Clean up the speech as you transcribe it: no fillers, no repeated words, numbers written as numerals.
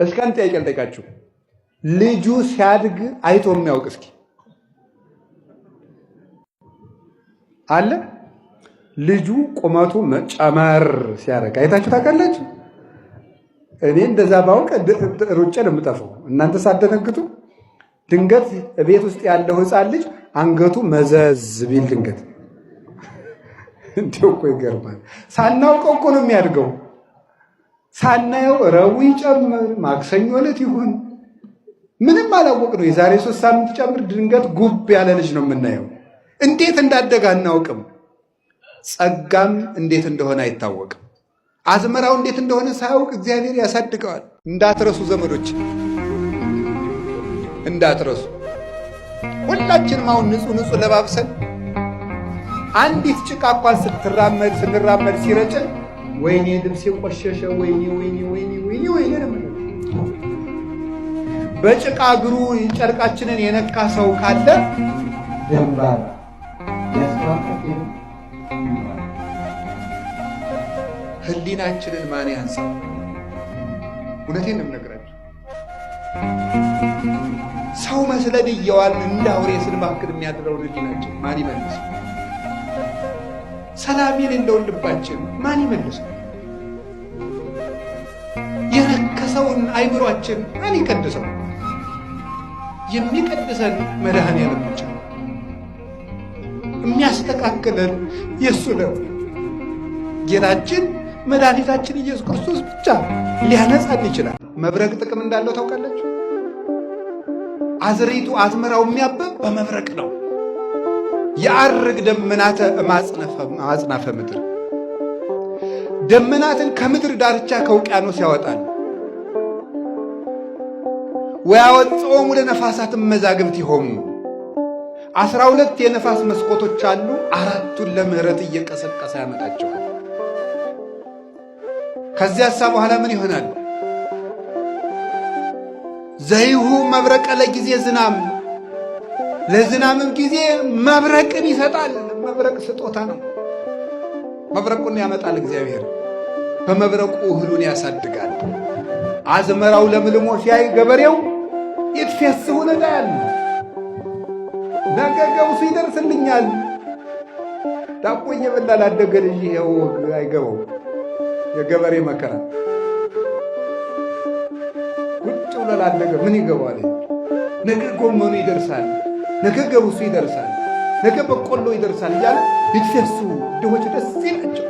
እስካን ጥያቄ ልጠይቃችሁ። ልጁ ሲያድግ አይቶ የሚያውቅ እስኪ አለ? ልጁ ቁመቱ ጨመር ሲያደርግ አይታችሁ ታውቃላችሁ? እኔ እንደዛ ባውቅ ሩጬ ነው የምጠፋው። እናንተ ሳትደነግጡ ድንገት ቤት ውስጥ ያለው ሕፃን ልጅ አንገቱ መዘዝ ቢል ድንገት እንዲው እኮ ይገርማል። ሳናውቀው እኮ ነው የሚያድገው። ሳናየው ረቡዕ ይጨምር ማክሰኞ ዕለት ይሁን ምንም አላወቅ ነው። የዛሬ 3 ሳምንት ጨምር ድንገት ጉብ ያለ ልጅ ነው የምናየው። እንዴት እንዳደገ አናውቅም። ጸጋም እንዴት እንደሆነ አይታወቅም። አዝመራው እንዴት እንደሆነ ሳያውቅ እግዚአብሔር ያሳድገዋል። እንዳትረሱ ዘመዶች፣ እንዳትረሱ። ሁላችንም አሁን ንጹህ ለባብሰን አንዲት ጭቃ እንኳን ስንራመድ ሲረጭን ወይኔ ልብሴ ቆሸሸ፣ ወይኔ በጭቃ እግሩ ጨርቃችንን የነካ ሰው ካለ ደንባራ ህሊናችንን ማን ያንሳው? እውነቴን ነው የምነግራችሁ። ሰው መስለን እየዋልን እንደ አውሬ ስንባክን የሚያድረውን ህሊናችን ማን ይመልስ? ሰላም የሌለውን ልባችን ማን ይመልስ? የረከሰውን አይምሯችን ማን ይቀድሰው? የሚቀድሰን መድኃኔዓለም ብቻ፣ የሚያስተካክለን የእሱ ነው። ጌታችን መድኃኒታችን ኢየሱስ ክርስቶስ ብቻ ሊያነጻን ይችላል። መብረቅ ጥቅም እንዳለው ታውቃላችሁ? አዝሪቱ አዝመራው የሚያበብ በመብረቅ ነው። የአርግ ደመናተ ማጽናፈ ምድር፣ ደመናትን ከምድር ዳርቻ ከውቅያኖስ ያወጣል። ወያወጽኦሙ ለነፋሳት መዛግብት ይሆሙ 12 የነፋስ መስኮቶች አሉ። 4ቱን ለምህረት እየቀሰቀሰ ያመጣቸዋል። ከዚያሳ በኋላ ምን ይሆናል? ዘይሁ መብረቀ ለጊዜ ዝናም፣ ለዝናምም ጊዜ መብረቅን ይሰጣል። መብረቅ ስጦታ ነው። መብረቁን ያመጣል እግዚአብሔር። በመብረቁ እህሉን ያሳድጋል። አዝመራው ለምልሞ ሲያይ ገበሬው ይትፈስሑ ነዳያን፣ ነገ ገብሱ ይደርስልኛል። ዳቦ እየበላ ላደገ ልጅ ይኸው አይገባው የገበሬ መከራ። ቁጭ ብሎ ላደገ ምን ይገባዋል? ነገ ጎመኑ ይደርሳል፣ ነገ ገብሱ ይደርሳል፣ ነገ በቆሎ ይደርሳል እያለ ይትፈስሑ ድሆች ደስ ይላቸው።